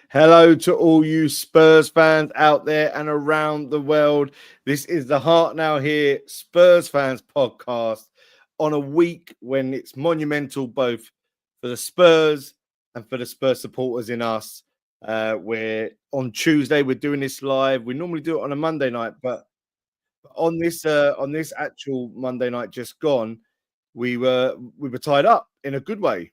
Hello to all you Spurs fans out there and around the world. This is the Heart Now Here Spurs fans podcast on a week when it's monumental both for the Spurs and for the Spurs supporters in us. We're on Tuesday. We're doing this live. We normally do it on a Monday night, but on this actual Monday night just gone, we were tied up in a good way.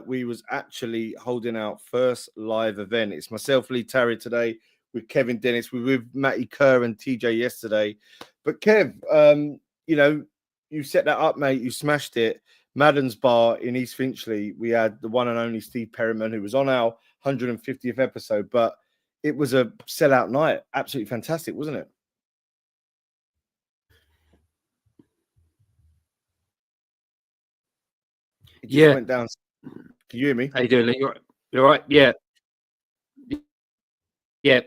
We was actually holding our first live event. It's myself, Lee Tarry, today with Kevin Dennis. We were with Matty Kerr and TJ yesterday. But Kev, you set that up, mate. You smashed it. Madden's Bar in East Finchley. We had the one and only Steve Perryman, who was on our 150th episode, but it was a sellout night. Absolutely fantastic, wasn't it? It just went down. Can you hear me? How you doing, Lee? You're right. Yeah. Say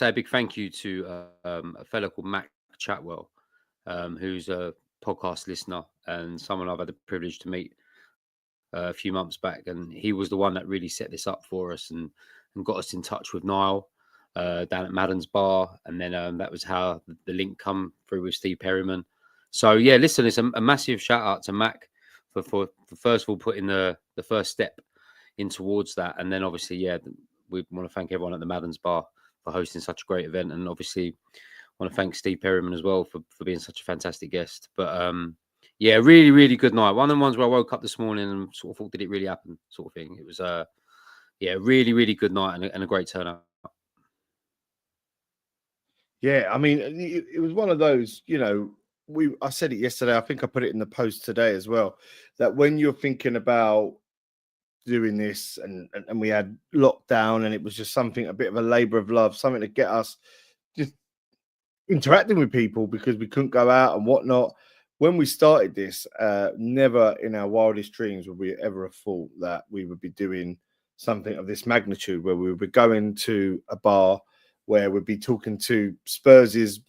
a big thank you to a fellow called Mac Chatwell, who's a podcast listener and someone I've had the privilege to meet a few months back, and he was the one that really set this up for us and got us in touch with Niall down at Madden's Bar, and then that was how the link come through with Steve Perryman. So yeah, listen, it's a massive shout out to Mac for first of all putting the first step in towards that, and then obviously we want to thank everyone at the Madden's Bar for hosting such a great event, and obviously want to thank Steve Perryman as well for being such a fantastic guest. But really, really good night. One of the ones where I woke up this morning and sort of thought, did it really happen? Sort of thing. It was really, really good night and a great turnout. Yeah, I mean, it was one of those, I said it yesterday, I think I put it in the post today as well, that when you're thinking about doing this and we had lockdown and it was just a bit of a labor of love, something to get us just interacting with people because we couldn't go out and whatnot. When we started this, never in our wildest dreams would we ever have thought that we would be doing something of this magnitude, where we would be going to a bar where we'd be talking to Spurs'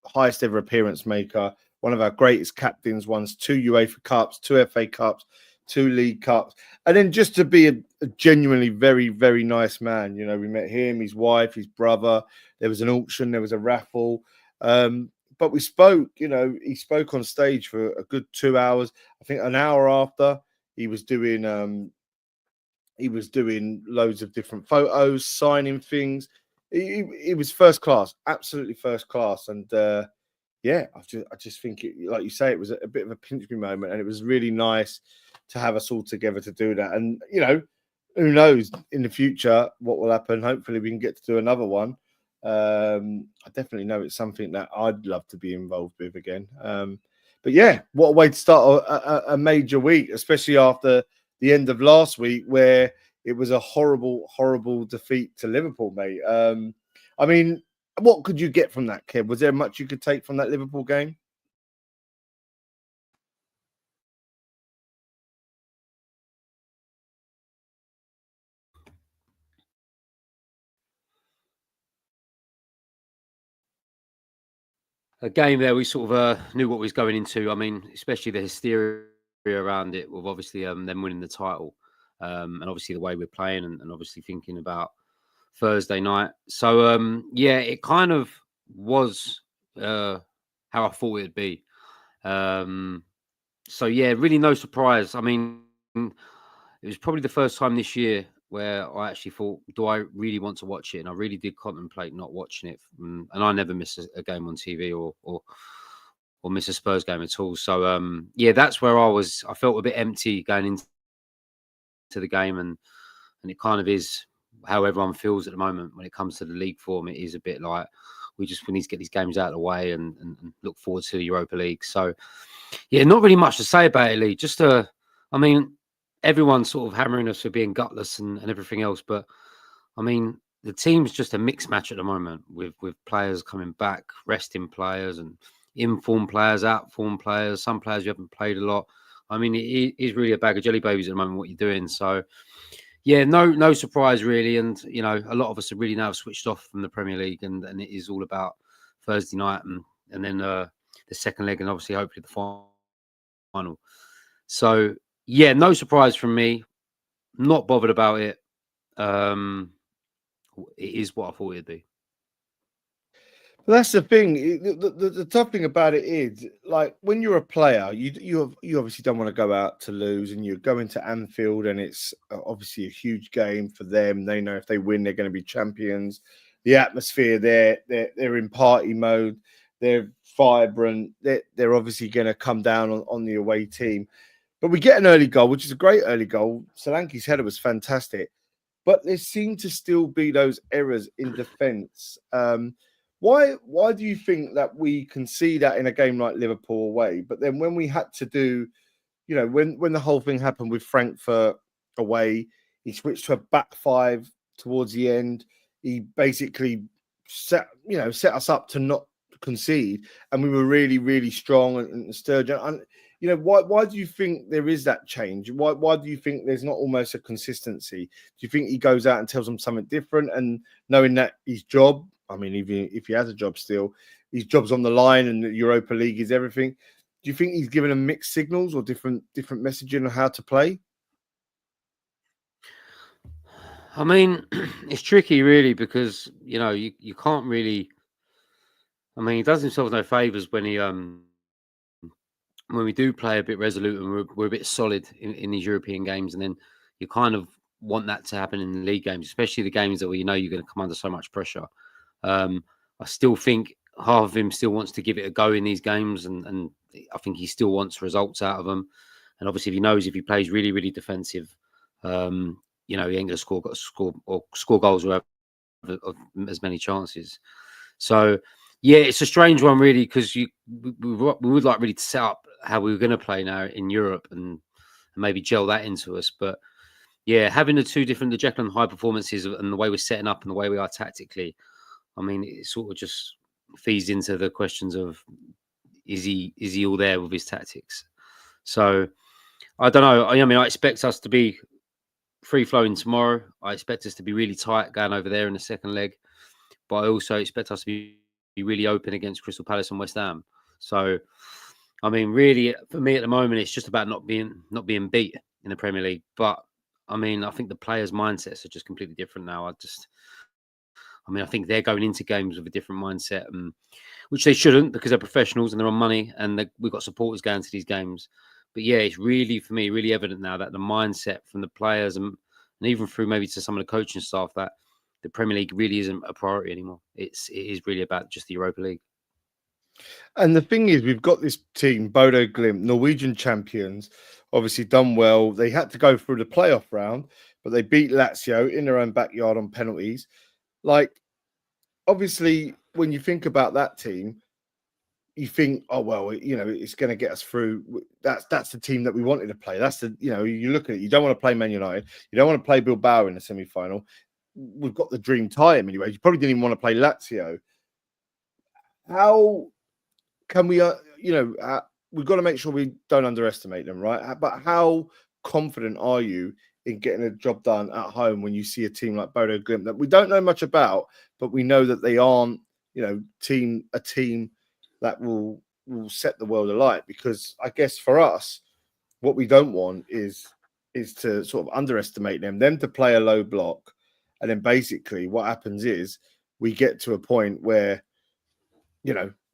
highest ever appearance maker, one of our greatest captains, won 2 UEFA Cups, 2 FA Cups, 2 League Cups, and then just to be a genuinely very, very nice man. We met him, his wife, his brother. There was an auction, there was a raffle. But we spoke, he spoke on stage for a good 2 hours. I think an hour after, he was doing loads of different photos, signing things. He was first class, absolutely first class. And I just think, like you say, it was a bit of a pinch me moment, and it was really nice to have us all together to do that. And who knows in the future what will happen? Hopefully, we can get to do another one. I definitely know it's something that I'd love to be involved with again. But yeah, what a way to start a major week, especially after the end of last week, where it was a horrible, horrible defeat to Liverpool, mate. I mean, what could you get from that, Kev? Was there much you could take from that Liverpool game? A game there, we sort of knew what we was going into. I mean, especially the hysteria around it, with obviously them winning the title, and obviously the way we're playing, and obviously thinking about Thursday night. So it kind of was how I thought it'd be. Really no surprise. I mean, it was probably the first time this year where I actually thought, do I really want to watch it? And I really did contemplate not watching it. And I never miss a game on TV or miss a Spurs game at all. So that's where I was. I felt a bit empty going into the game, and it kind of is how everyone feels at the moment when it comes to the league form. It is a bit like we need to get these games out of the way and look forward to the Europa League. So yeah, not really much to say about it, Lee. Just everyone's sort of hammering us for being gutless and everything else, but I mean, the team's just a mixed match at the moment with players coming back, resting players, and in-form players, out-form players, some players who haven't played a lot. I mean, it is really a bag of jelly babies at the moment, what you're doing. So yeah, no surprise really. And, a lot of us are really now switched off from the Premier League, and it is all about Thursday night and then the second leg, and obviously hopefully the final. So yeah, no surprise from me. Not bothered about it. it is what I thought it'd be. Well, that's the thing. The tough thing about it is, like, when you're a player, you obviously don't want to go out to lose, and you're going to Anfield, and it's obviously a huge game for them. They know if they win, they're going to be champions. The atmosphere there, they're in party mode. They're vibrant. They're obviously going to come down on the away team. But we get an early goal, which is a great early goal. Solanke's header was fantastic, but there seem to still be those errors in defence. Why do you think that we can see that in a game like Liverpool away? But then when we had to do, when the whole thing happened with Frankfurt away, he switched to a back five towards the end. He basically set us up to not concede, and we were really, really strong and sturgeon. And why do you think there is that change? Why do you think there's not almost a consistency? Do you think he goes out and tells them something different, and knowing that his job, I mean, even if he has a job still, his job's on the line and the Europa League is everything. Do you think he's given them mixed signals or different messaging on how to play? I mean, it's tricky, really, because you can't really. I mean, he does himself no favors when we do play a bit resolute and we're a bit solid in these European games, and then you kind of want that to happen in the league games, especially the games that you're going to come under so much pressure. I still think half of him still wants to give it a go in these games, and I think he still wants results out of them. And obviously, if he knows if he plays really, really defensive, he ain't going to score goals or have as many chances. So, yeah, it's a strange one, really, because we would like really to set up how we were going to play now in Europe and maybe gel that into us. But yeah, having the Jekyll and Hyde performances and the way we're setting up and the way we are tactically, I mean, it sort of just feeds into the questions of is he all there with his tactics? So I don't know. I mean, I expect us to be free flowing tomorrow. I expect us to be really tight going over there in the second leg, but I also expect us to be really open against Crystal Palace and West Ham. So, I mean, really, for me at the moment, it's just about not being beat in the Premier League. But I mean, I think the players' mindsets are just completely different now. I think they're going into games with a different mindset, which they shouldn't, because they're professionals and they're on money, and we've got supporters going to these games. But yeah, it's really, for me, really evident now that the mindset from the players and even through maybe to some of the coaching staff, that the Premier League really isn't a priority anymore. It is really about just the Europa League. And the thing is, we've got this team, Bodo Glimt, Norwegian champions, obviously done well. They had to go through the playoff round, but they beat Lazio in their own backyard on penalties. Like, obviously, when you think about that team, you think, oh, well, it's going to get us through. That's the team that we wanted to play. That's you look at it, you don't want to play Man United. You don't want to play Bilbao in the semi-final. We've got the dream tie anyway. You probably didn't even want to play Lazio. How can we, we've got to make sure we don't underestimate them, right? But how confident are you in getting a job done at home when you see a team like Bodo Glimt that we don't know much about, but we know that they aren't, a team that will set the world alight? Because I guess for us, what we don't want is to sort of underestimate them to play a low block, and then basically what happens is we get to a point where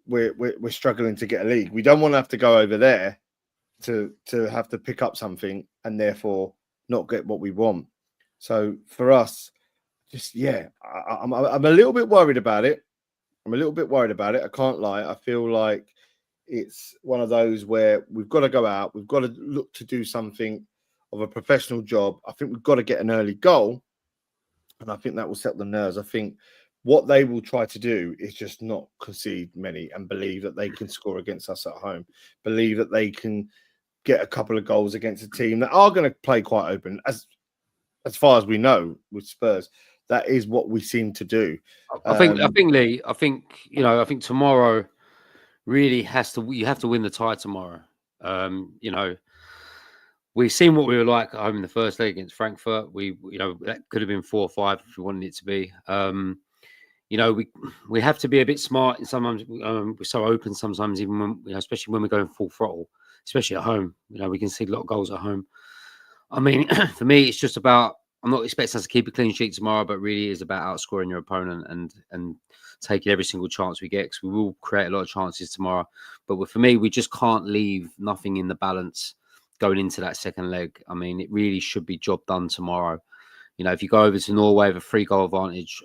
we're struggling to get a league. We don't want to have to go over there to have to pick up something and therefore not get what we want. So for us, I'm a little bit worried about it. I can't lie. I feel like it's one of those where we've got to go out. We've got to look to do something of a professional job. I think we've got to get an early goal, and I think that will set the nerves. I think what they will try to do is just not concede many and believe that they can score against us at home. Believe that they can get a couple of goals against a team that are going to play quite open. As far as we know with Spurs, that is what we seem to do. I think Lee. I think tomorrow really you have to win the tie tomorrow. We've seen what we were like at home in the first leg against Frankfurt. That could have been 4 or 5 if we wanted it to be. We have to be a bit smart, and sometimes we're so open. Sometimes even when, especially when we're going full throttle, especially at home, we can see a lot of goals at home. I mean, for me, it's just about I'm not expecting us to keep a clean sheet tomorrow, but really it is about outscoring your opponent and taking every single chance we get, because we will create a lot of chances tomorrow. But for me, we just can't leave nothing in the balance going into that second leg. I mean, it really should be job done tomorrow. If you go over to Norway with a 3-goal advantage,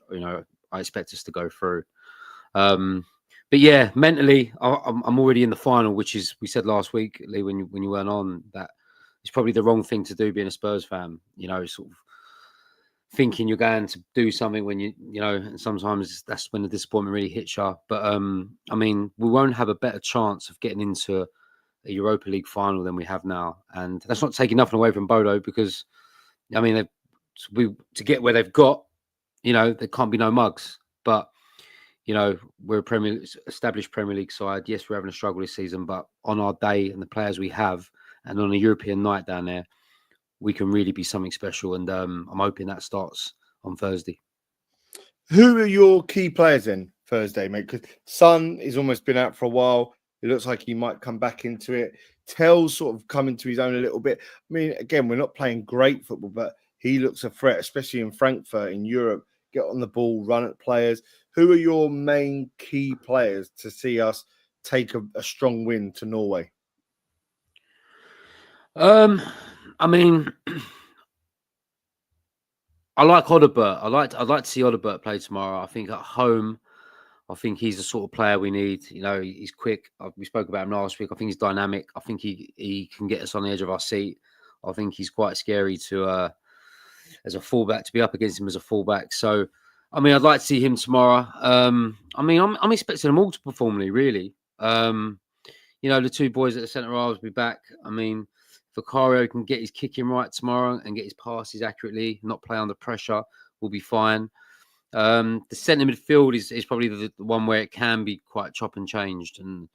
I expect us to go through. But yeah, mentally, I'm already in the final, which is, we said last week, Lee, when you weren't on, that it's probably the wrong thing to do being a Spurs fan. Sort of thinking you're going to do something when and sometimes that's when the disappointment really hits you. But I mean, we won't have a better chance of getting into a Europa League final than we have now, and that's not taking nothing away from Bodo, because I mean, to get where they've got, there can't be no mugs. But we're a established Premier League side. Yes, we're having a struggle this season, but on our day and the players we have, and on a European night down there, we can really be something special. And I'm hoping that starts on Thursday. Who are your key players then Thursday, mate? Because Son has almost been out for a while. It looks like he might come back into it. Tell's sort of coming to his own a little bit. I mean, again, we're not playing great football, but he looks a threat, especially in Frankfurt, in Europe. Get on the ball, run at players. Who are your main key players to see us take a strong win to Norway? I mean, I like Odegaard. I'd like to see Odegaard play tomorrow. I think at home, I think he's the sort of player we need. He's quick. We spoke about him last week. I think he's dynamic. I think he can get us on the edge of our seat. I think he's quite scary to as a fullback, to be up against him as a fullback. So, I mean, I'd like to see him tomorrow. I mean, I'm expecting them all to perform really. The two boys at the centre halves will be back. I mean, Vicario can get his kicking right tomorrow and get his passes accurately, not play under pressure, we'll be fine. The centre midfield is probably the one where it can be quite chop and changed, and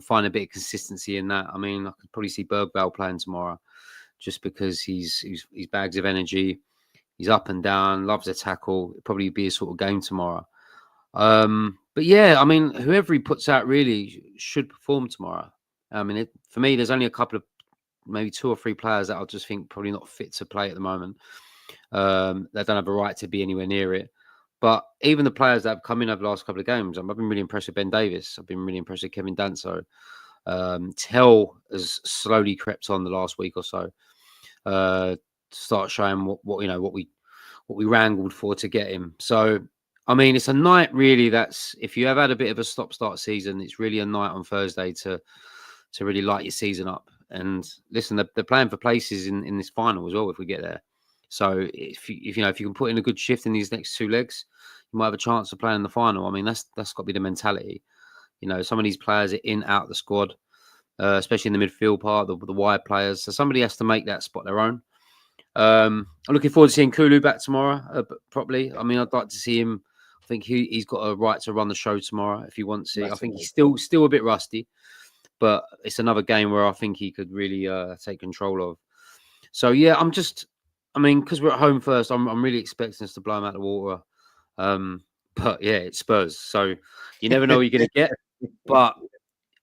find a bit of consistency in that. I mean, I could probably see Bergvall playing tomorrow, just because he's bags of energy. He's up and down, loves a tackle. It'll probably be a sort of game tomorrow. But yeah, I mean, whoever he puts out really should perform tomorrow. I mean, for me, there's only a couple of, maybe 2 or 3 players that I just think probably not fit to play at the moment. They don't have a right to be anywhere near it. But even the players that have come in over the last couple of games, I've been really impressed with Ben Davis. I've been really impressed with Kevin Danso. Tell has slowly crept on the last week or so. To start showing what we wrangled for to get him. So, I mean, it's a night really that's, if you have had a bit of a stop-start season, it's really a night on Thursday to really light your season up. And listen, they're playing for places in this final as well if we get there. So if you can put in a good shift in these next 2 legs, you might have a chance of playing in the final. I mean, that's got to be the mentality. Some of these players are in, out the squad, especially in the midfield part, the wide players. So somebody has to make that spot their own. I'm looking forward to seeing Kulu back tomorrow properly. I mean, I'd like to see him. I think he's got a right to run the show tomorrow if he wants it. I think he's still a bit rusty, but it's another game where I think he could really take control of. So yeah, because we're at home first, I'm really expecting us to blow him out of the water. But yeah, it's Spurs, so you never know what you're going to get. But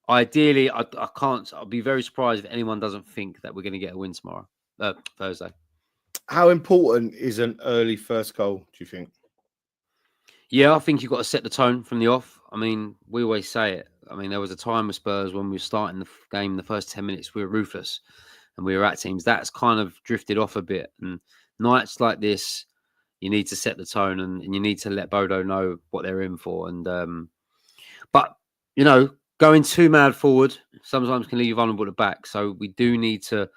ideally, I can't. I'll be very surprised if anyone doesn't think that we're going to get a win tomorrow, Thursday. How important is an early first goal, do you think? Yeah, I think you've got to set the tone from the off. I mean, we always say it. I mean, there was a time with Spurs when we were starting the game, the first 10 minutes, we were ruthless and we were at teams. That's kind of drifted off a bit. And nights like this, you need to set the tone and you need to let Bodo know what they're in for. And but going too mad forward sometimes can leave you vulnerable at the back. So we do need to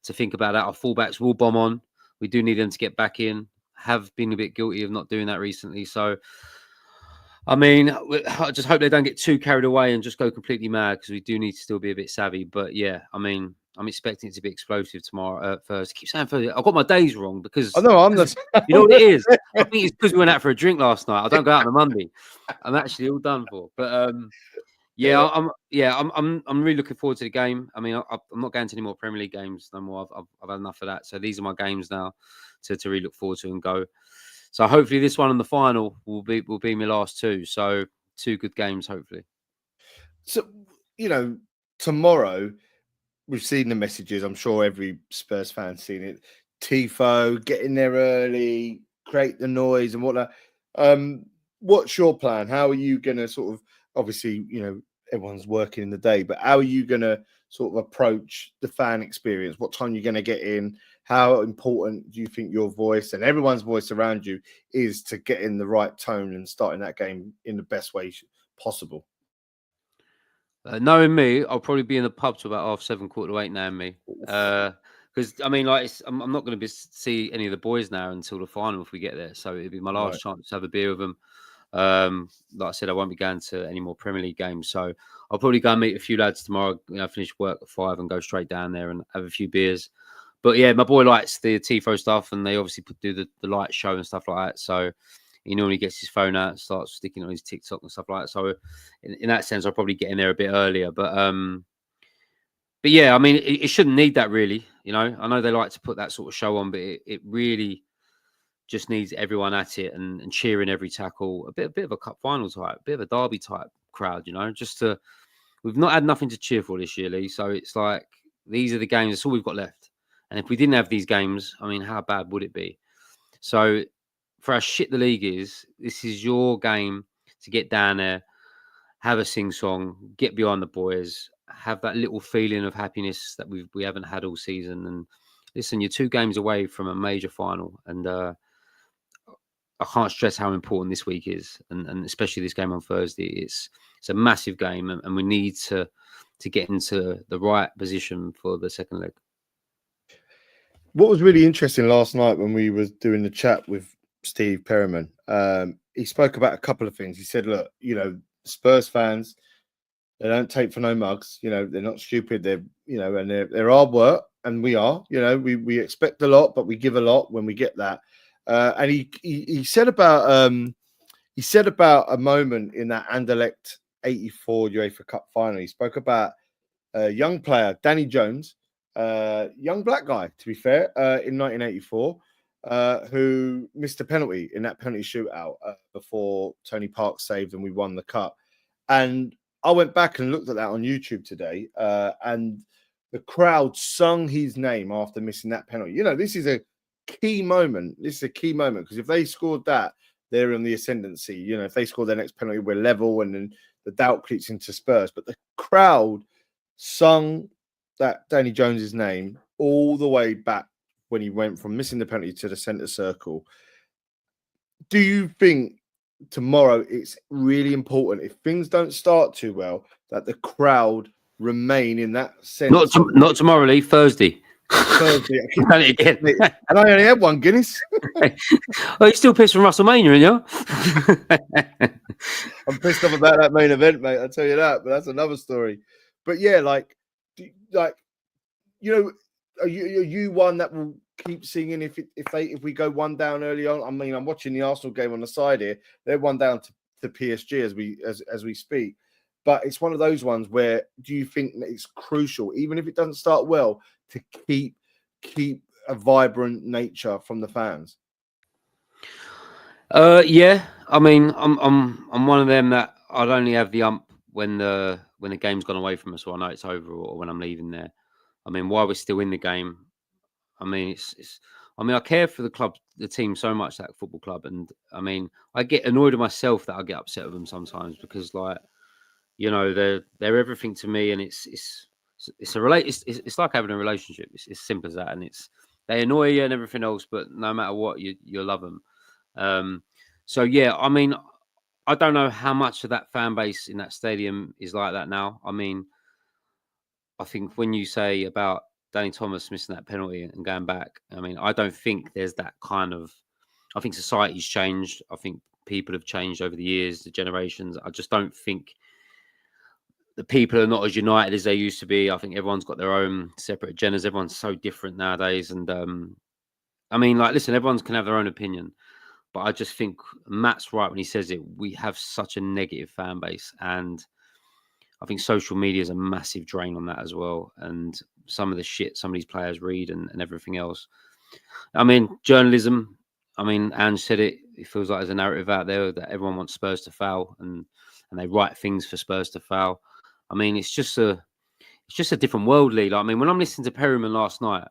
think about that. Our fullbacks will bomb on. We do need them to get back in. Have been a bit guilty of not doing that recently. So, I mean, I just hope they don't get too carried away and just go completely mad, because we do need to still be a bit savvy. But yeah, I mean, I'm expecting it to be explosive tomorrow. First, I keep saying Thursday. I've got my days wrong because I'm you know what it is. I think it's because we went out for a drink last night. I don't go out on a Monday. I'm actually all done for. But yeah, I'm really looking forward to the game. I mean, I'm not going to any more Premier League games no more. I've had enough of that. So these are my games now to really look forward to and go. So hopefully this one and the final will be my last 2. So 2 good games, hopefully. So, tomorrow we've seen the messages. I'm sure every Spurs fan's seen it. tifo, get in there early, create the noise and whatnot. What's your plan? How are you going to sort of, obviously, everyone's working in the day, but how are you going to sort of approach the fan experience? What time you're going to get in? How important do you think your voice and everyone's voice around you is to get in the right tone and starting that game in the best way possible? Knowing me, I'll probably be in the pub till about 7:30, 7:45 now. Me, because I mean, like, I'm not going to see any of the boys now until the final if we get there. So it'll be my last chance to have a beer with them. Like I said, I won't be going to any more Premier League games, so I'll probably go and meet a few lads tomorrow. Finish work at 5 and go straight down there and have a few beers. But yeah, my boy likes the tifo stuff, and they obviously do the light show and stuff like that. So he normally gets his phone out and starts sticking on his TikTok and stuff like that. So in that sense, I'll probably get in there a bit earlier. But yeah, I mean, it shouldn't need that really. I know they like to put that sort of show on, but it really just needs everyone at it and cheering every tackle. A bit of a cup final type, a bit of a derby type crowd. We've not had nothing to cheer for this year, Lee. So it's like these are the games. That's all we've got left. And if we didn't have these games, I mean, how bad would it be? So for how shit the league is, this is your game to get down there, have a sing-song, get behind the boys, have that little feeling of happiness that we haven't had all season. And listen, you're 2 games away from a major final, and I can't stress how important this week is, and especially this game on Thursday. It's a massive game, and we need to get into the right position for the second leg. What was really interesting last night when we was doing the chat with Steve Perryman, he spoke about a couple of things. He said, look, Spurs fans, they don't take for no mugs. They're not stupid. They're, and they're hard work, and we are. We expect a lot, but we give a lot when we get that. And he said about a moment in that Anderlecht 84 UEFA Cup final. He spoke about a young player, Danny Jones, young black guy, to be fair, in 1984, who missed a penalty in that penalty shootout before Tony Park saved and we won the cup. And I went back and looked at that on YouTube today, and the crowd sung his name after missing that penalty. This is a key moment. This is a key moment because if they scored that, they're in the ascendancy. If they score their next penalty, we're level, and then the doubt creeps into Spurs. But the crowd sung that Danny Jones's name all the way back when he went from missing the penalty to the centre circle. Do you think tomorrow it's really important, if things don't start too well, that the crowd remain in that sense? Not tomorrow, Lee. Thursday. Thursday. Again. And I only had one Guinness. Oh, you still pissed from WrestleMania, you? I'm pissed off about that main event, mate. I'll tell you that, but that's another story. But yeah, are you one that will keep singing if we go one down early on? I mean, I'm watching the Arsenal game on the side here. They're one down to PSG as we speak. But it's one of those ones where do you think that it's crucial, even if it doesn't start well, to keep a vibrant nature from the fans? Yeah. I mean, I'm one of them that I'd only have the ump when the game's gone away from us, so I know it's over, or when I'm leaving there. I mean, while we're still in the game, I mean, I care for the club, the team so much, that football club, and I mean, I get annoyed with myself that I get upset with them sometimes because, like, they're everything to me, and it's like having a relationship. It's simple as that, and they annoy you and everything else, but no matter what, you love them. So yeah, I mean, I don't know how much of that fan base in that stadium is like that now. I mean, I think when you say about Danny Thomas missing that penalty and going back, I mean, I don't think there's that kind of. I think society's changed. I think people have changed over the years, the generations. I just don't think the people are not as united as they used to be. I think everyone's got their own separate agendas. Everyone's so different nowadays. And I mean, like, listen, everyone can have their own opinion. But I just think Matt's right when he says it. We have such a negative fan base. And I think social media is a massive drain on that as well. And some of the shit some of these players read and everything else. I mean, journalism. I mean, Ange said it. It feels like there's a narrative out there that everyone wants Spurs to foul. And they write things for Spurs to foul. I mean, it's just a different world, Lee. Like, I mean, when I'm listening to Perryman last night,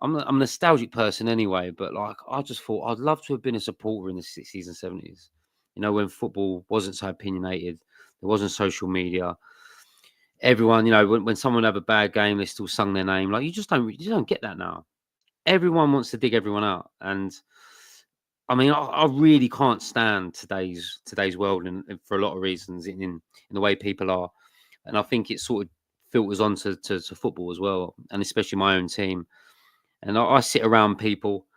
I'm a nostalgic person anyway, but like I just thought I'd love to have been a supporter in the 60s and 70s. You know, when football wasn't so opinionated, there wasn't social media. Everyone, you know, when someone have a bad game, they still sung their name. Like you just don't get that now. Everyone wants to dig everyone out, and I mean, I really can't stand today's world, and for a lot of reasons in the way people are, and I think it sort of filters onto to football as well, and especially my own team. And I sit around people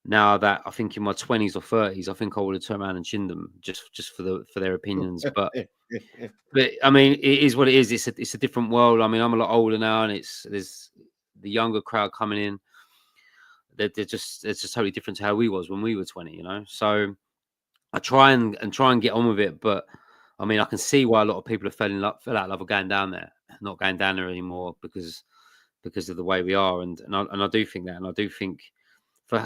now that I think in my 20s or 30s, I think I would have turned around and chinned them just for their opinions. But I mean, it is what it is. It's a different world. I mean, I'm a lot older now, and there's the younger crowd coming in. They're just it's just totally different to how we was when we were 20. You know, so I try and get on with it. But I mean, I can see why a lot of people have fell out of love of going down there, not going down there anymore because of the way we are. And I do think that, and I do think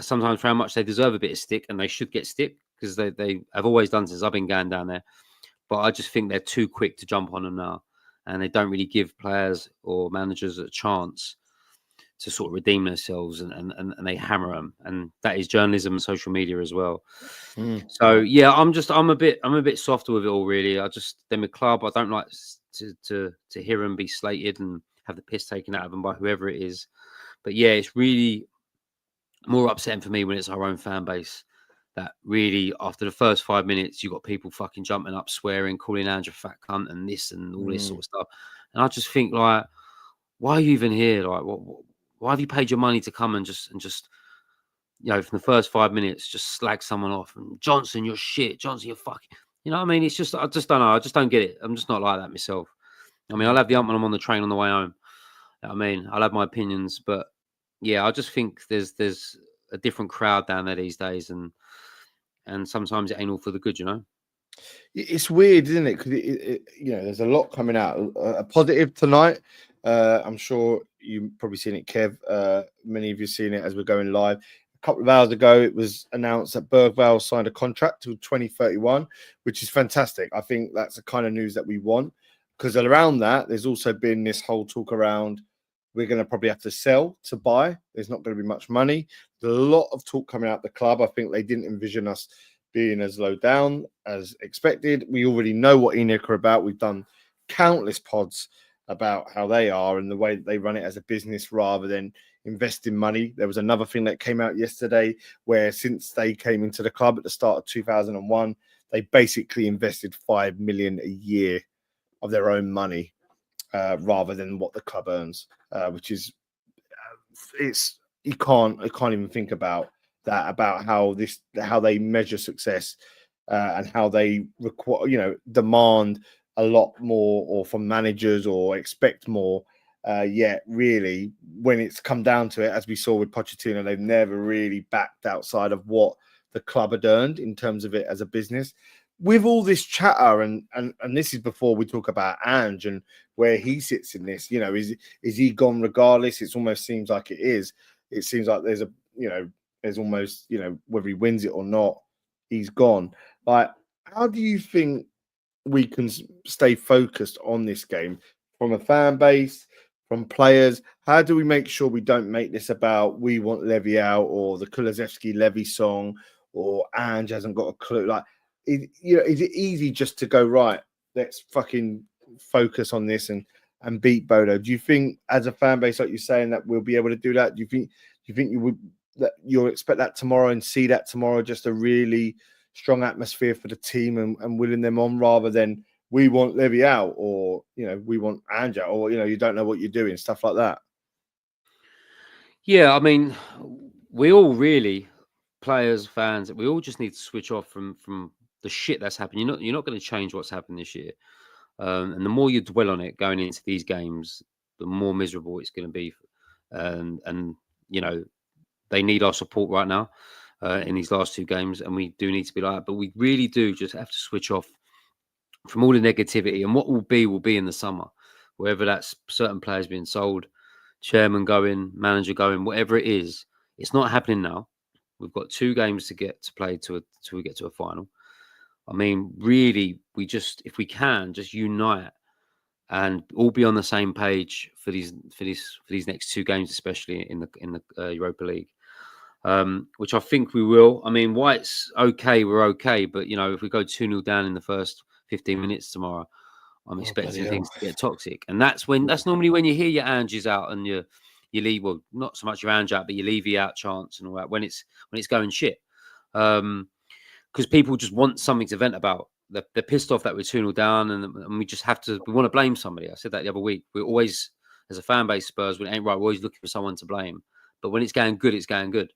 sometimes for how much they deserve a bit of stick, and they should get stick because they have always done since I've been going down there. But I just think they're too quick to jump on them now, and they don't really give players or managers a chance to sort of redeem themselves, and they hammer them, and that is journalism and social media as well. So yeah, I'm a bit softer with it all, really. Them a club. I don't like to hear them be slated and have the piss taken out of them by whoever it is. But yeah, it's really more upsetting for me when it's our own fan base. That really, after the first 5 minutes, you got people fucking jumping up, swearing, calling Andrew fat cunt and this and all this sort of stuff. And I just think, like, why are you even here? Like, why have you paid your money to come and just you know, from the first 5 minutes, just slag someone off and Johnson, you're shit. Johnson, you're fucking. You know what I mean? It's just I just don't know. I just don't get it. I'm just not like that myself. I mean, I'll have the ump when I'm on the train on the way home. I mean, I'll have my opinions, but yeah, I just think there's a different crowd down there these days, and sometimes it ain't all for the good, you know. It's weird, isn't it? Because you know, there's a lot coming out. A positive tonight. I'm sure you've probably seen it, Kev. Many of you seen it as we're going live. A couple of hours ago, it was announced that Bergvall signed a contract till 2031, which is fantastic. I think that's the kind of news that we want, because around that, there's also been this whole talk around we're going to probably have to sell to buy. There's not going to be much money. There's a lot of talk coming out the club. I think they didn't envision us being as low down as expected. We already know what ENIC are about. We've done countless pods about how they are and the way that they run it as a business rather than investing money. There was another thing that came out yesterday where since they came into the club at the start of 2001, they basically invested 5 million a year of their own money rather than what the club earns, which is I can't even think about that, about how they measure success and how they require, you know, demand a lot more or from managers or expect more. Yet really, when it's come down to it, as we saw with Pochettino, they've never really backed outside of what the club had earned in terms of it as a business. With all this chatter, and this is before we talk about Ange and where he sits in this, you know, is he gone regardless? It almost seems like it is. It seems like there's almost, you know, whether he wins it or not, he's gone. Like, how do you think we can stay focused on this game from a fan base, from players? How do we make sure we don't make this about we want Levy out or the Kulusevski Levy song or Ange hasn't got a clue? Like, is it easy just to go, right, let's fucking focus on this and beat Bodo? Do you think as a fan base, like you're saying, that we'll be able to do that? Do you think you would, that you'll expect that tomorrow and see that tomorrow, just a really strong atmosphere for the team and willing them on rather than we want Levy out or, you know, we want Ange out or, you know, you don't know what you're doing, stuff like that? Yeah, I mean, we all really, players, fans, we all just need to switch off from the shit that's happened. You're not going to change what's happened this year, and the more you dwell on it going into these games, the more miserable it's going to be. And you know, they need our support right now in these last two games, and we do need to be like that. But we really do just have to switch off from all the negativity, and what will be in the summer, whether that's certain players being sold, chairman going, manager going, whatever it is. It's not happening now. We've got 2 games to get to play till we get to a final. I mean, really, we just, if we can, just unite and all be on the same page for these next 2 games, especially in the Europa League. Which I think we will. I mean, White's okay, we're okay, but if we go 2-0 down in the first 15 minutes tomorrow, I'm expecting things to get toxic, and that's normally when you hear your Anges out and you leave. Well, not so much your Ange out, but you Levy out chance and all that when it's going shit, because people just want something to vent about. They're pissed off that we're 2-0 down, and we just have to. We want to blame somebody. I said that the other week. We're always, as a fan base, Spurs, when it ain't right, we're always looking for someone to blame. But when it's going good, it's going good.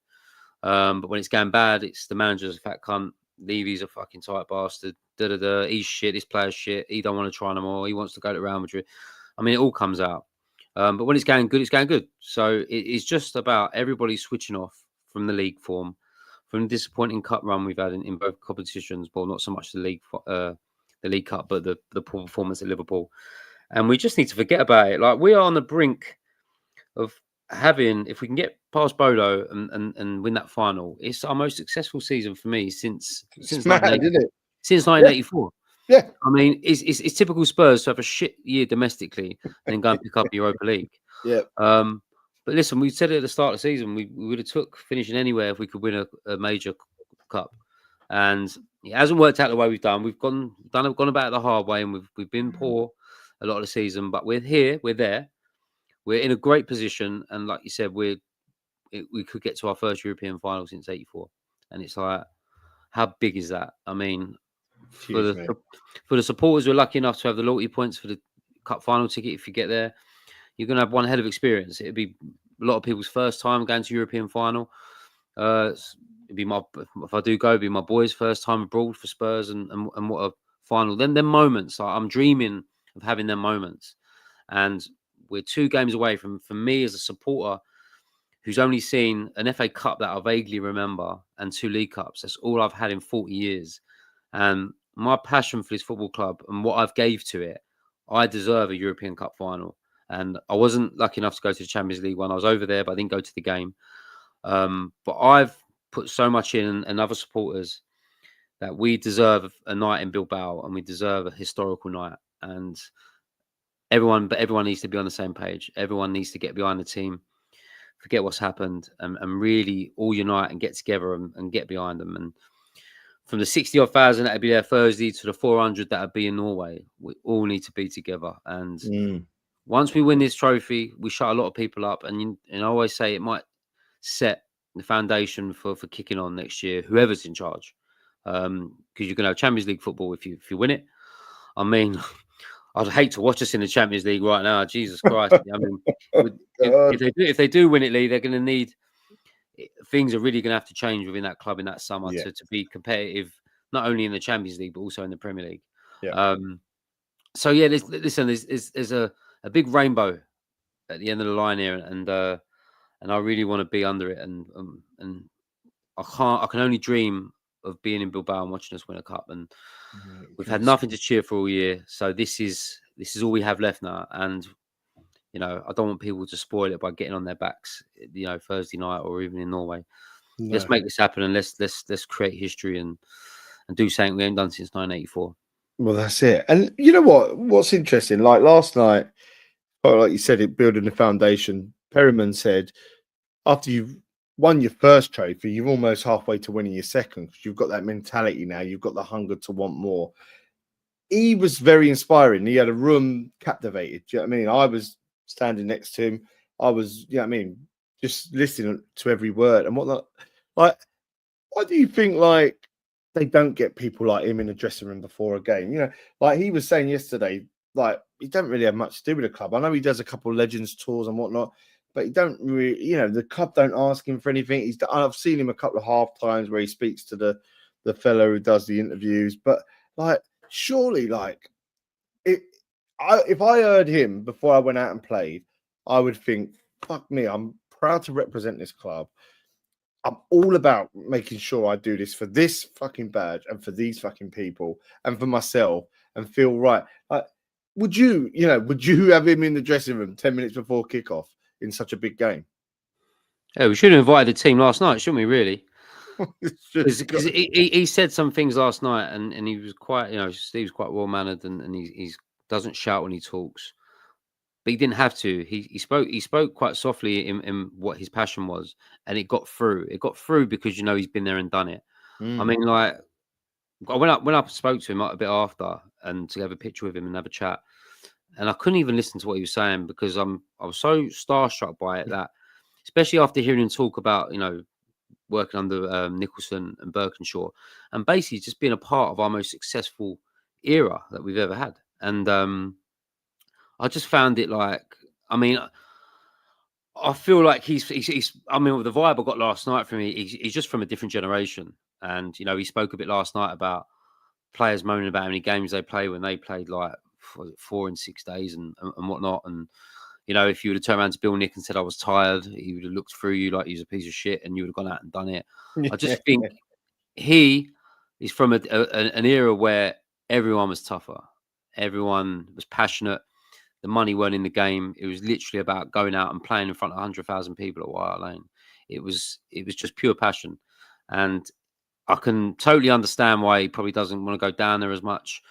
But when it's going bad, it's the manager's a fat cunt. Levy's a fucking tight bastard. He's shit. This player's shit. He don't want to try no more. He wants to go to Real Madrid. I mean, it all comes out. But when it's going good, it's going good. So it's just about everybody switching off from the league form, from the disappointing cup run we've had in both competitions. Well, not so much the League Cup, but the poor performance at Liverpool. And we just need to forget about it. Like, we are on the brink of having, if we can get past Bodo and win that final, it's our most successful season for me since mad, isn't it? Since 1984. Yeah. I mean, it's typical Spurs to have a shit year domestically and then go and pick up Europa League. Yeah. But listen, we said it at the start of the season, we would have took finishing anywhere if we could win a major cup, and it hasn't worked out the way we've done. We've gone about it the hard way, and we've been poor a lot of the season. But we're here, we're there. We're in a great position, and like you said, we could get to our first European final since '84, and it's like, how big is that? I mean, for the supporters who are lucky enough to have the loyalty points for the cup final ticket, if you get there, you're going to have one hell of experience. It'd be a lot of people's first time going to European final. It'd be if I do go, it'd be my boys' first time abroad for Spurs, and what a final. Then them moments, I'm dreaming of having them moments, and we're 2 games away from me as a supporter who's only seen an FA Cup that I vaguely remember and 2 League Cups. That's all I've had in 40 years. And my passion for this football club and what I've gave to it, I deserve a European Cup final. And I wasn't lucky enough to go to the Champions League one. I was over there, but I didn't go to the game. But I've put so much in, and other supporters, that we deserve a night in Bilbao, and we deserve a historical night. And everyone needs to be on the same page. Everyone needs to get behind the team, forget what's happened, and really all unite and get together and get behind them. And from the 60-odd thousand that'll be there Thursday to the 400 that'll be in Norway, we all need to be together. And once we win this trophy, we shut a lot of people up. And I always say it might set the foundation for kicking on next year, whoever's in charge, because you're going to have Champions League football if you win it. I mean, I'd hate to watch us in the Champions League right now. Jesus Christ! I mean, if they do win it, Lee, they're going to need, things are really going to have to change within that club in that summer to be competitive, not only in the Champions League but also in the Premier League. Yeah. So yeah, there's a big rainbow at the end of the line here, and I really want to be under it, and I can only dream of being in Bilbao and watching us win a cup. And we've had nothing to cheer for all year, so this is all we have left now. And I don't want people to spoil it by getting on their backs, Thursday night or even in Norway. No. Let's make this happen, and let's create history and do something we haven't done since 1984. Well, that's it. And you know what's interesting? Like last night, like you said, it building the foundation. Perryman said, after you've won your first trophy, you're almost halfway to winning your second, because you've got that mentality now. You've got the hunger to want more. He was very inspiring. He had a room captivated. Do you know what I mean? I was standing next to him. I was, just listening to every word and whatnot. Like, why do you think, like, they don't get people like him in the dressing room before a game? Like he was saying yesterday, like, he don't really have much to do with the club. I know he does a couple of Legends tours and whatnot, but he don't really, the club don't ask him for anything. I've seen him a couple of half times where he speaks to the fellow who does the interviews, but like, surely, like, if I heard him before I went out and played, I would think, fuck me, I'm proud to represent this club. I'm all about making sure I do this for this fucking badge and for these fucking people and for myself and feel right. Like, would you have him in the dressing room 10 minutes before kickoff in such a big game? Yeah, we should have invited the team last night, shouldn't we, really? Because he said some things last night, and he was quite, Steve's quite well-mannered, and he's doesn't shout when he talks. But he didn't have to. He spoke quite softly in what his passion was, and it got through. It got through because he's been there and done it. I Mm. mean, like I went up and spoke to him a bit after, and to have a picture with him and have a chat. And I couldn't even listen to what he was saying because I was so starstruck by it that, especially after hearing him talk about working under Nicholson and Birkinshaw, and basically just being a part of our most successful era that we've ever had. And I just found it like, I mean, I feel like he's I mean, with the vibe I got last night from him, he's just from a different generation. And, he spoke a bit last night about players moaning about how many games they play when they played like 4 in 6 days and whatnot. And, if you would have turned around to Bill Nick and said I was tired, he would have looked through you like he was a piece of shit and you would have gone out and done it. I just think he is from an era where everyone was tougher. Everyone was passionate. The money weren't in the game. It was literally about going out and playing in front of 100,000 people at White Hart Lane. It was just pure passion. And I can totally understand why he probably doesn't want to go down there as much.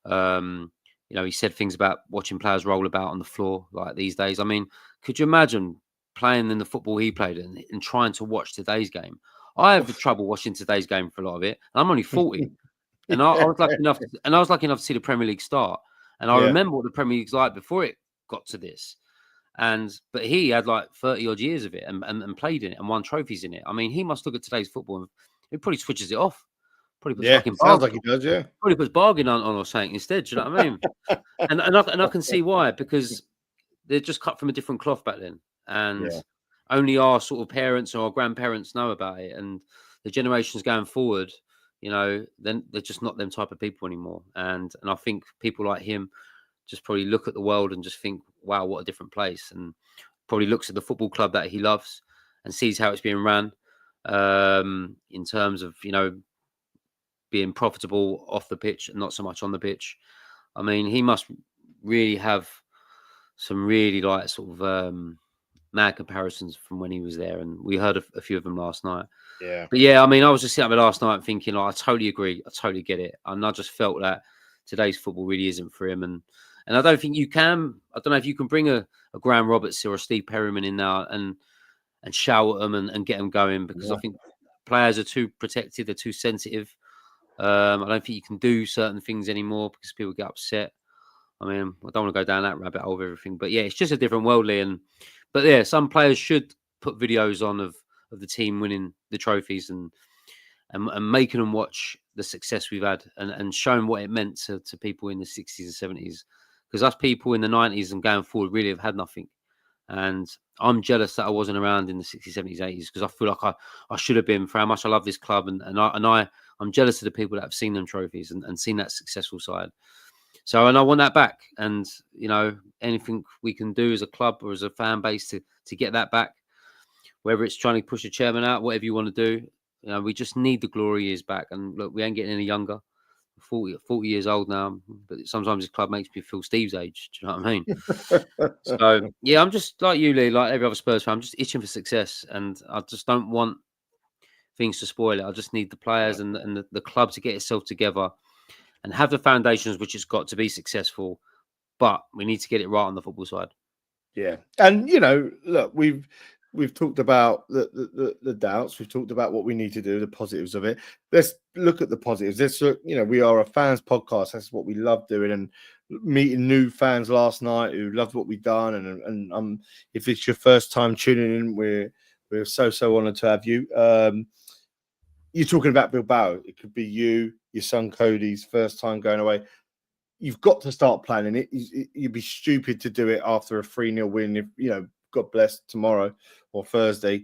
He said things about watching players roll about on the floor like these days. I mean, could you imagine playing in the football he played in and trying to watch today's game? I have trouble watching today's game for a lot of it. I'm only 40, and I was lucky enough, to see the Premier League start. And I Yeah. remember what the Premier League's like before it got to this. But he had like 30 odd years of it and played in it and won trophies in it. I mean, he must look at today's football and he probably switches it off. Probably puts Yeah. fucking Sounds bargain like he does. Yeah. probably puts bargain on or something instead. Do you know what I mean? And I can see why, because they're just cut from a different cloth back then. And Yeah. only our sort of parents or our grandparents know about it. And the generations going forward, then they're just not them type of people anymore. And I think people like him just probably look at the world and just think, wow, what a different place. And probably looks at the football club that he loves and sees how it's being ran, in terms of, being profitable off the pitch and not so much on the pitch. I mean, he must really have some really like sort of mad comparisons from when he was there. And we heard a few of them last night. Yeah. But yeah, I mean, I was just sitting there last night thinking, I totally agree. I totally get it. And I just felt that today's football really isn't for him. And I don't think you can. I don't know if you can bring a Graham Roberts or a Steve Perryman in now and shout at them and get them going, because I Yeah. think players are too protected. They're too sensitive. I don't think you can do certain things anymore because people get upset. I mean, I don't want to go down that rabbit hole of everything, but yeah, it's just a different world, but yeah, some players should put videos on of the team winning the trophies and making them watch the success we've had and showing what it meant to people in the 60s and 70s. Because us people in the 90s and going forward really have had nothing. And I'm jealous that I wasn't around in the 60s, 70s, 80s, because I feel like I should have been, for how much I love this club. I'm jealous of the people that have seen them trophies and seen that successful side. So, and I want that back. And, anything we can do as a club or as a fan base to get that back, whether it's trying to push a chairman out, whatever you want to do, we just need the glory years back. And look, we ain't getting any younger. 40 years old now, but sometimes this club makes me feel Steve's age. Do you know what I mean? So yeah, I'm just like you, Lee, like every other Spurs fan. I'm just itching for success, and I just don't want things to spoil it. I just need the players and the club to get itself together and have the foundations which it's got to be successful. But we need to get it right on the football side. Yeah, and look, we've talked about the doubts. We've talked about what we need to do, the positives of it. Let's look at the positives. Let's look, we are a fans podcast. That's what we love doing, and meeting new fans last night who loved what we've done. And if it's your first time tuning in, we're so honoured to have you. You're talking about Bilbao. It could be you, your son Cody's first time going away. You've got to start planning it. You'd be stupid to do it after a 3-0 win. If God bless, tomorrow or Thursday.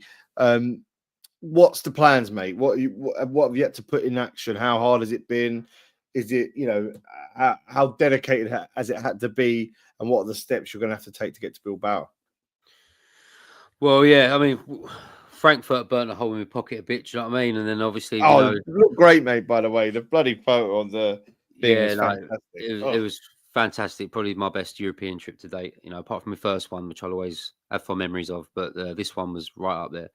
What's the plans, mate? What have you yet to put in action? How hard has it been? Is it how dedicated has it had to be? And what are the steps you're going to have to take to get to Bilbao? Well, yeah, I mean, Frankfurt burnt a hole in my pocket a bit. Do you know what I mean? And then obviously, it looked great, mate. By the way, the bloody photo on the thing was fantastic. It was fantastic. Probably my best European trip to date. Apart from the first one, which I'll always have fond memories of, but this one was right up there.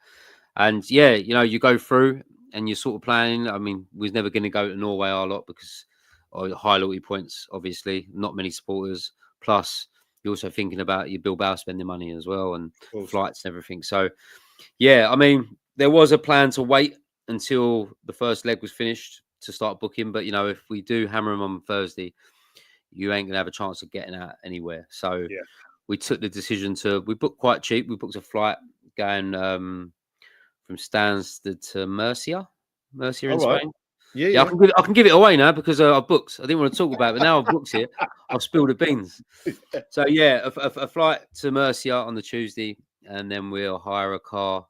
And yeah, you go through and you're sort of planning. I mean, we was never going to go to Norway a lot because high loyalty points. Obviously, not many supporters. Plus, you're also thinking about your Bilbao spending money as well, and Of course. flights and everything. So, yeah, I mean, there was a plan to wait until the first leg was finished to start booking. But if we do hammer them on Thursday, you ain't gonna have a chance of getting out anywhere. So Yeah. we took the decision we booked quite cheap. We booked a flight going from Stansted to Murcia All in right. Spain. Yeah, Yeah, yeah. I can give it away now because I've booked. I didn't want to talk about it, but now I've booked it. I'll spill the beans. So yeah, a flight to Murcia on the Tuesday, and then we'll hire a car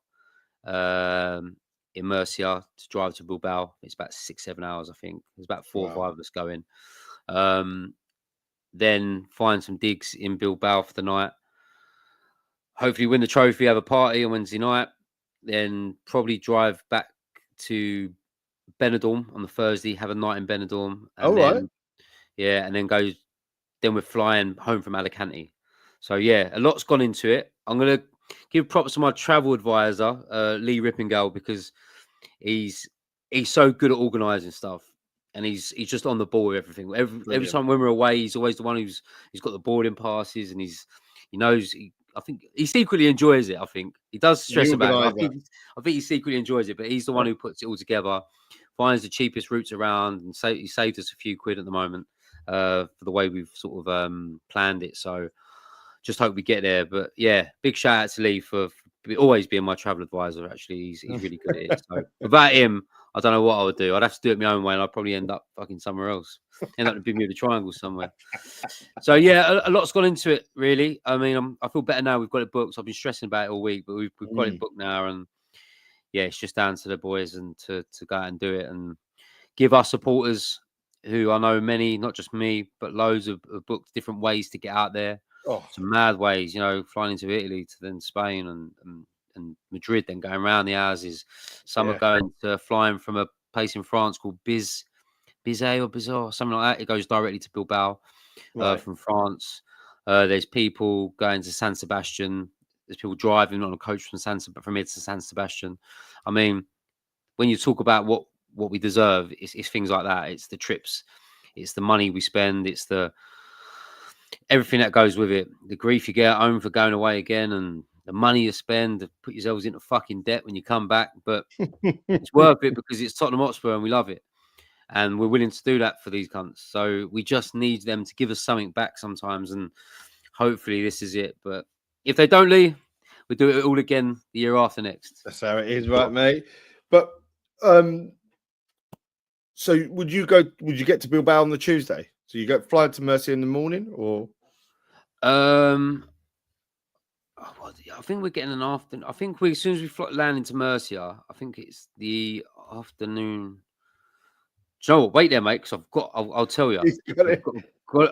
in Murcia to drive to Bilbao. It's about 6-7 hours, I think. There's about 4 or Wow. 5 of us going. Then find some digs in Bilbao for the night. Hopefully win the trophy, have a party on Wednesday night. Then probably drive back to Benidorm on the Thursday, have a night in Benidorm, All and right. then and then go. Then we're flying home from Alicante. So yeah, a lot's gone into it. I'm gonna give props to my travel advisor, Lee Rippingale, because he's so good at organising stuff, and he's just on the ball with everything. Every Brilliant. time when we're away, he's always the one who's got the boarding passes, and he knows. I think he secretly enjoys it. I think he does The stress about it. organizer. I think he secretly enjoys it, but he's the one who puts it all together, finds the cheapest routes around, and he saved us a few quid at the moment for the way we've sort of planned it. So just hope we get there. But yeah, big shout out to Lee for always being my travel advisor. Actually, he's really good at it. So without him, I don't know what I would do. I'd have to do it my own way, and I'd probably end up fucking somewhere else. End up in Bermuda Triangle somewhere. So yeah, a lot's gone into it. Really, I mean, I feel better now. We've got it booked. I've been stressing about it all week, but we've got it booked now, and yeah, it's just down to the boys and to go out and do it and give our supporters, who I know many, not just me, but loads of booked different ways to get out there. Oh, Some mad ways, flying into Italy to then Spain and Madrid, then going around the houses. Some are yeah. going to flying from a place in France called Bizet, something like that. It goes directly to Bilbao Right. from France. There's people going to San Sebastian. There's people driving on a coach from here to San Sebastian. I mean, when you talk about what we deserve, it's things like that. It's the trips, it's the money we spend, it's the everything that goes with it. The grief you get at home for going away again, and the money you spend to put yourselves into fucking debt when you come back. But it's worth it because it's Tottenham Hotspur and we love it. And we're willing to do that for these cunts. So we just need them to give us something back sometimes. And hopefully this is it. But if they don't leave, we'll do it all again the year after next. That's how it is, right, mate? But so would you get to Bilbao on the Tuesday? So you fly to Murcia in the morning, or I think we're getting an afternoon. I think as soon as we land into Murcia, I think it's the afternoon. Do you know what? Wait there, mate, because I'll tell you. he's got it?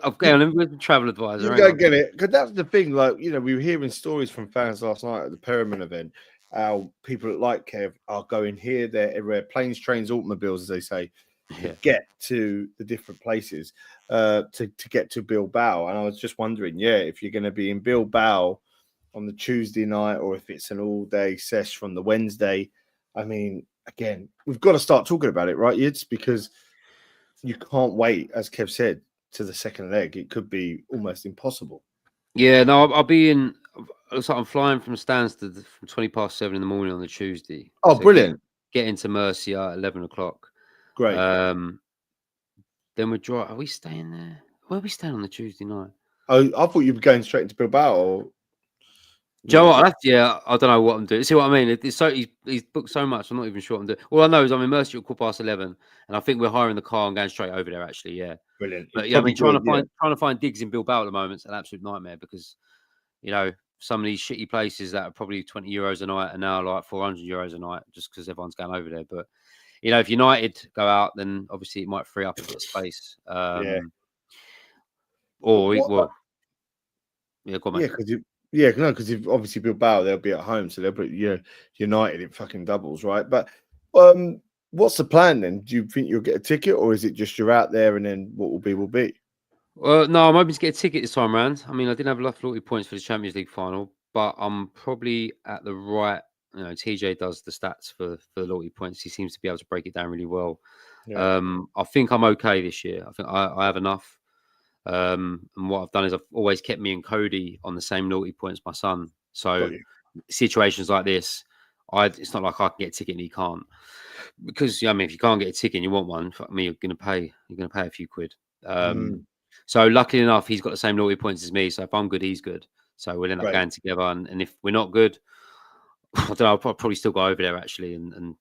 I've got a travel advisor. You go get it, because that's the thing. Like, we were hearing stories from fans last night at the Perryman event. How people that like Kev are going here, there, everywhere, planes, trains, automobiles, as they say, to get to the different places, to get to Bilbao. And I was just wondering, if you're going to be in Bilbao on the Tuesday night, or if it's an all-day sesh from the Wednesday. I mean, again, we've got to start talking about it, right, Yids? Because you can't wait, as Kev said, to the second leg. It could be almost impossible. Yeah, no, I'll be in. Looks like I'm flying from Stansted from 7:20 in the morning on the Tuesday. Oh, brilliant! Get into Murcia at 11 o'clock. Great. Then we drive. Are we staying there? Where are we staying on the Tuesday night? Oh, I thought you were going straight into Bilbao. Or... Do you know what? I don't know what I'm doing. See what I mean? It's so he's booked so much. I'm not even sure what I'm doing. All I know is I'm in Murcia at 11:15, and I think we're hiring the car and going straight over there. Actually, yeah, brilliant. But yeah, I mean, trying to find digs in Bilbao at the moment is an absolute nightmare because some of these shitty places that are probably €20 a night are now like €400 a night just because everyone's going over there. But if United go out, then obviously it might free up a bit of space. Or yeah, go on, mate. Because if obviously Bilbao, they'll be at home, so they'll put United in fucking doubles, right? But what's the plan then? Do you think you'll get a ticket, or is it just you're out there and then what will be will be? Well, no, I'm hoping to get a ticket this time around. I mean, I didn't have enough loyalty points for the Champions League final, but I'm probably at the right. TJ does the stats for the loyalty points. He seems to be able to break it down really well. Yeah, I think I'm okay this year. I think I have enough. And what I've done is I've always kept me and Cody on the same naughty point as my son. got So you. situations like this, it's not like I can get a ticket and he can't. Because I mean, if you can't get a ticket and you want one, fuck me, you're gonna pay a few quid. Mm, So luckily enough, he's got the same naughty points as me. So if I'm good, he's good. So we'll end up great. going together. And if we're not good, I don't know. I'll probably still go over there actually. And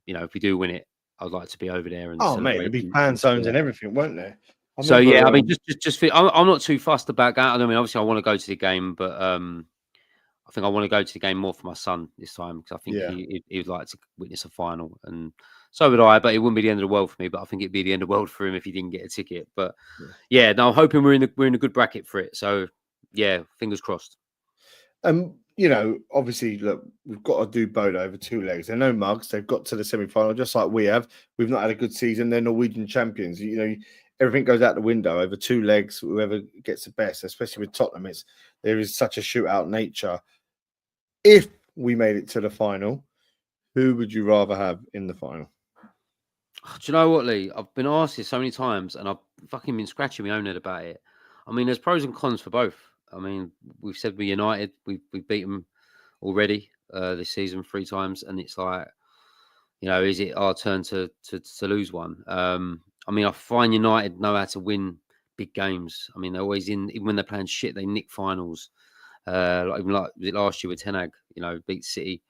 if we do win it, I'd like to be over there and Oh mate, there'll celebrate be and fan zones support. and everything, won't there? I So yeah, I remember. mean, just I'm not too fussed about that. I mean, obviously, I want to go to the game, but I think I want to go to the game more for my son this time because I think Yeah. he would like to witness a final, and so would I. But it wouldn't be the end of the world for me. But I think it'd be the end of the world for him if he didn't get a ticket. But Yeah. yeah, no, I'm hoping we're in a good bracket for it. So yeah, fingers crossed. Obviously, look, we've got to do Bodo over 2 legs. They're no mugs. They've got to the semi-final just like we have. We've not had a good season. They're Norwegian champions. Everything goes out the window over 2 legs. Whoever gets the best, especially with Tottenham, there is such a shootout nature. If we made it to the final, who would you rather have in the final? Do you know what, Lee? I've been asked this so many times, and I've fucking been scratching my own head about it. I mean, there's pros and cons for both. I mean, we've said we're United. We've beat them already this season 3 times, and it's like, is it our turn to lose one? I mean, I find United know how to win big games. I mean, they're always even when they're playing shit, they nick finals. Was it last year with Ten Hag, beat City.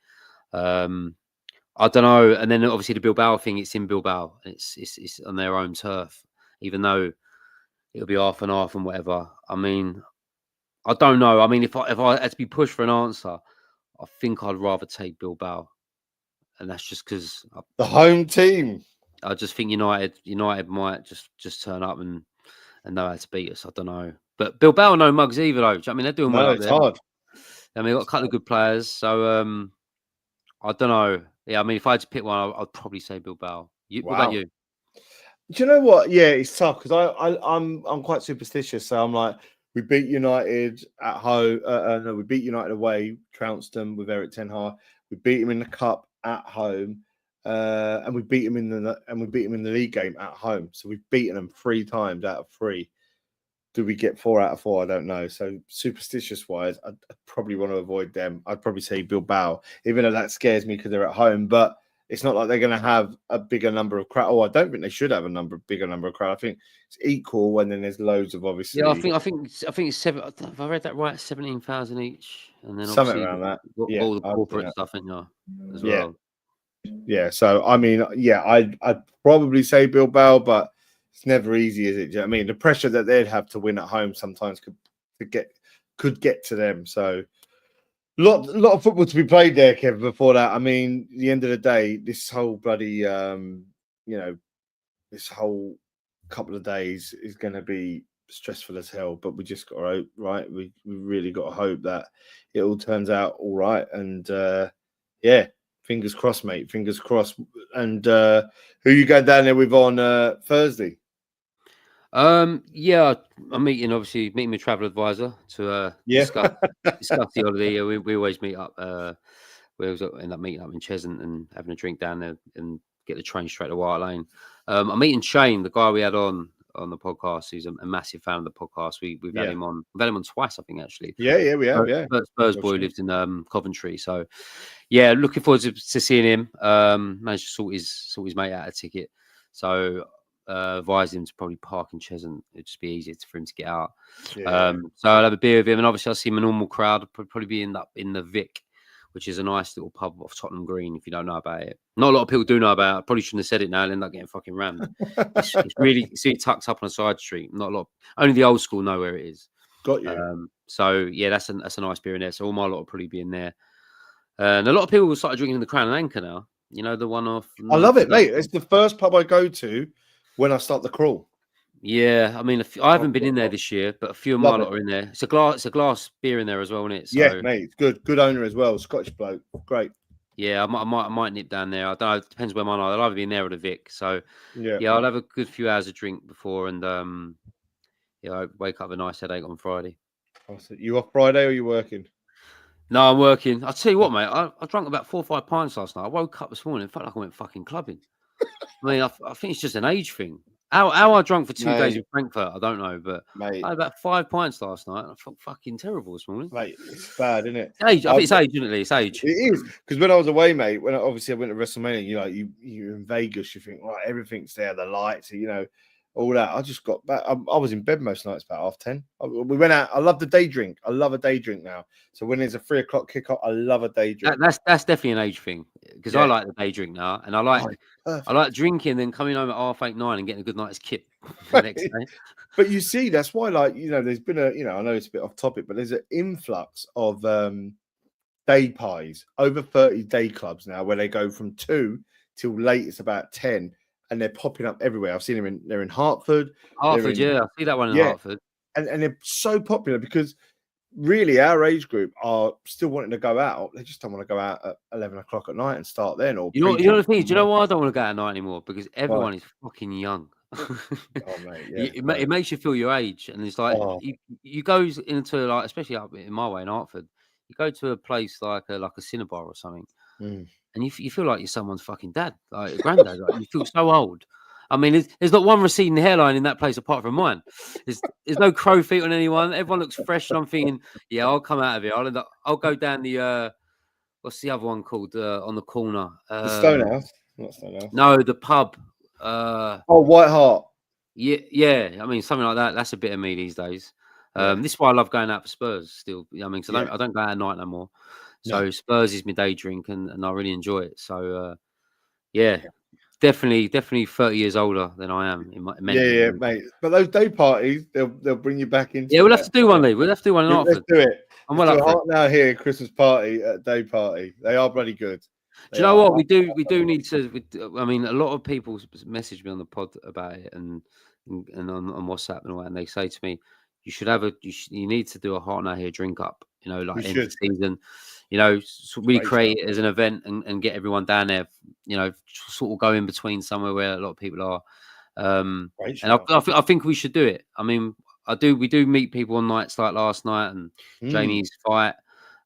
I don't know. And then obviously the Bilbao thing, it's in Bilbao. It's on their own turf, even though it'll be half and half and whatever. I mean, I don't know. I mean, if I had to be pushed for an answer, I think I'd rather take Bilbao, and that's just because The home team. I just think United might just turn up and know how to beat us. I don't know, but Bilbao are no mugs either, though. I mean, they're doing well No, up it's there. hard. I mean, they've got a couple of good players, so I don't know. Yeah, I mean, if I had to pick one, I'd probably say Bilbao. What about Wow. you? Do you know what? Yeah, it's tough because I'm quite superstitious. So I'm like, we beat United at home. No, we beat United away, trounced them with Eric Ten Hag. We beat him in the cup at home, and we beat him in the league game at home. So we've beaten them 3 times out of 3. Do we get 4 out of 4? I don't know. So superstitious wise, I'd probably want to avoid them. I'd probably say Bilbao, even though that scares me because they're at home. But it's not like they're going to have a bigger number of crowd. Oh, I don't think they should have bigger number of crowd. I think it's equal, and then there's loads of Yeah, I obviously think it's seven. Have I read that right? 17,000 each, and then something obviously around that. got Yeah, all the I'd think corporate that. stuff in there as Yeah, well. yeah. So I mean, yeah, I'd probably say Bilbao, but it's never easy, is it? Do you know what I mean, the pressure that they'd have to win at home sometimes could get to them. So lot of football to be played there, Kevin. Before that, I mean, at the end of the day, this whole bloody this whole couple of days is going to be stressful as hell. But we just got to hope, right? We really got to hope that it all turns out all right. And yeah, fingers crossed, mate. Fingers crossed. And who you going down there with on Thursday? Yeah, I'm obviously meeting my travel advisor to Yeah, discuss the holiday. Yeah, we always meet up. We always end up meeting up in Cheshunt and having a drink down there and get the train straight to White Lane. I'm meeting Shane, the guy we had on the podcast. He's a massive fan of the podcast. We've had yeah, him on. We've had him on twice, I think, actually. yeah. We have, yeah. Spurs boy lives in Coventry, so yeah, looking forward to seeing him. Managed to sort his mate out a ticket, so advised him to probably park in Cheshunt. It'd just be easier for him to get out. Yeah. So I'll have a beer with him, and obviously I'll see him a normal crowd. I'll probably be in the Vic, which is a nice little pub off Tottenham Green. If you don't know about it, not a lot of people do know about it. I probably shouldn't have said it now. I'll end up getting fucking rammed. It's really it tucked up on a side street. Not a lot. Only the old school know where it is. Got you. So yeah, that's a nice beer in there. So all my lot will probably be in there. And a lot of people will start drinking in the Crown and Anchor now. You know, the one off. I love it, mate. It's the first pub I go to when I start the crawl. Yeah, I mean, I haven't been in there this year, but a few of my Love lot it. are in there. It's a glass beer in there as well, isn't it? So, Yeah, mate. It's good. Good owner as well. Scottish bloke. Great. yeah, I might nip down there. I don't know. It depends where mine are. I'll either be in there or the Vic. So Yeah. yeah, I'll have a good few hours of drink before, and yeah, I wake up with a nice headache on Friday. You off Friday or you working? No, I'm working. I'll tell you what, mate. I drank about 4 or 5 pints last night. I woke up this morning, felt like I went fucking clubbing. I mean, I think it's just an age thing. How I drunk for 2 days Mate, in Frankfurt, I don't know, but mate, I had about 5 pints last night. I felt fucking terrible this morning. mate, it's bad, isn't it? Age, I think it's age, isn't it? It's age. It is, because when I was away, mate, when obviously I went to WrestleMania, you're in Vegas, you think, right, everything's there, the lights, all that. I just got back. I was in bed most nights about 10:30. We went out. I love the day drink. I love a day drink now. So when there's a 3:00 kickoff, I love a day drink. That's definitely an age thing, because I like the day drink now, and I like drinking, then coming home at 8:30, 9, and getting a good night's kip the next day. But you see, that's why, there's been I know it's a bit off topic, but there's an influx of day pies, over 30 day clubs now, where they go from 2 till late. It's about 10. And they're popping up everywhere. I've seen them they're in Hartford. Hartford, I see that one in Hartford. And they're so popular because really our age group are still wanting to go out. They just don't want to go out at 11 o'clock at night and start then. Or you know the thing is, do you know why I don't want to go out at night anymore? Because everyone is fucking young. Oh, mate, it makes you feel your age, and it's like you go into, like, especially up in my way in Hartford, you go to a place like a Cinnabar or something. And you feel like you're someone's fucking dad, like a granddad. Like, you feel so old. I mean, there's not one receding hairline in that place apart from mine. There's no crow feet on anyone. Everyone looks fresh. And I'm thinking, yeah, I'll come out of here. I'll go down the what's the other one called on the corner? The Stonehouse, not Stonehouse. No, the pub. White Hart. Yeah. I mean, something like that. That's a bit of me these days. This is why I love going out for Spurs still. I mean, because I don't go out at night no more. So Spurs is my day drink, and I really enjoy it. So definitely 30 years older than I am in my mate. But those day parties, they'll bring you back into. Yeah, we'll have to do one, Lee. We'll have to do one in Hartford. Let's do it. I'm well up for it. Now here, Christmas party at day party. They are bloody good. Do you know what we do? We do need to. I mean, a lot of people message me on the pod about it and on WhatsApp and all that, and they say to me, "You should have you need to do a Heart Now Here drink up. Like end of season. Really create it as an event and get everyone down there. Sort of go in between somewhere where a lot of people are. And I think we should do it. I mean, we do meet people on nights like last night and Jamie's fight.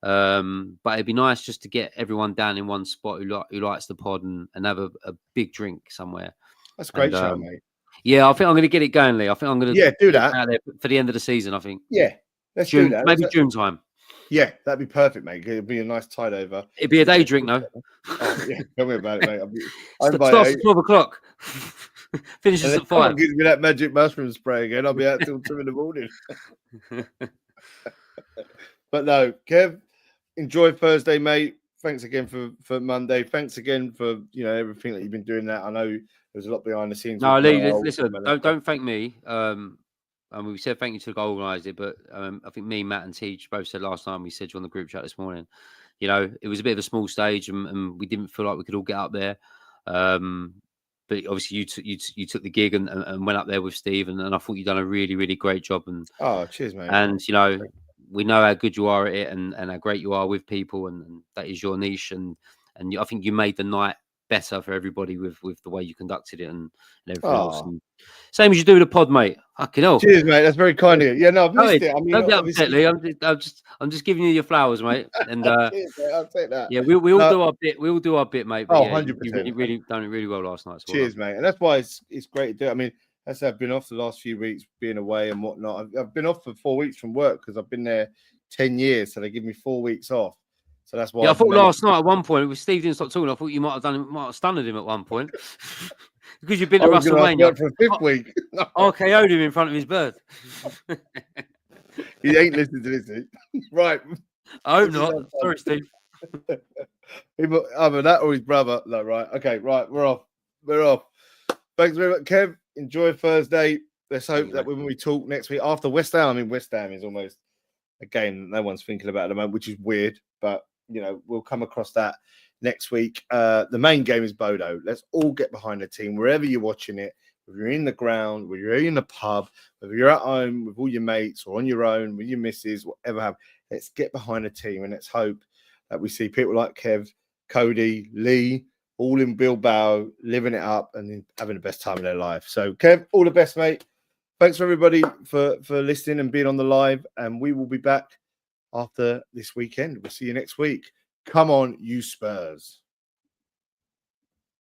But it'd be nice just to get everyone down in one spot who likes the pod and have a big drink somewhere. That's a great show, mate. Yeah, I think I'm going to get it going, Lee. I think I'm going to do that out there for the end of the season. I think. Yeah, let's do that. Maybe June time. Yeah, that'd be perfect, mate. It'd be a nice tide over. It'd be a day drink, though. Tell me about it, mate. Starts at 12 o'clock. Finishes at 5. Gives me that magic mushroom spray again. I'll be out till 2 in the morning. But no, Kev, enjoy Thursday, mate. Thanks again for Monday. Thanks again for everything that you've been doing. That I know there's a lot behind the scenes. No, Lee, listen. Don't thank me. And we said thank you to the guy who organised it, but I think me, Matt, and Teach both said last time we said you on the group chat this morning. It was a bit of a small stage, and we didn't feel like we could all get up there. But obviously, you took the gig and went up there with Steve, and I thought you'd done a really, really great job. And cheers, mate. And we know how good you are at it, and how great you are with people, and that is your niche. And I think you made the night better for everybody with the way you conducted it and everything else. And same as you do with the pod, mate. Fucking hell. Cheers, mate. That's very kind of you. Yeah, no, I've missed it. I mean, don't get upset, Lee. I'm just giving you your flowers, mate. And cheers, mate. I'll take that. Yeah, we all do our bit. We all do our bit, mate. But 100%. You really done it really well last night. Cheers, mate. And that's why it's great to do. I mean, I've been off the last few weeks, being away and whatnot. I've been off for 4 weeks from work because I've been there 10 years, so they give me 4 weeks off. So that's why. Yeah, I thought last night at one point, if Steve didn't stop talking, I thought you might have stunned him at one point. Because you've been to WrestleMania for a 5th week. RKO'd him in front of his bird. He ain't listening to this, right? I hope not. Sorry, Steve. Either that or his brother. No, right. Okay, right. We're off. Thanks very much, Kev. Enjoy Thursday. Let's hope that when we talk next week after West Ham, I mean, West Ham is almost a game no one's thinking about at the moment, which is weird, but we'll come across that next week. The main game is Bodo. Let's all get behind the team wherever you're watching it, whether you're in the ground, whether you're in the pub, whether you're at home with all your mates or on your own with your missus, whatever. Let's get behind the team and let's hope that we see people like Kev, Cody, Lee, all in Bilbao, living it up and having the best time of their life. So, Kev, all the best, mate. Thanks for everybody for listening and being on the live. And we will be back after this weekend. We'll see you next week. Come on, you Spurs.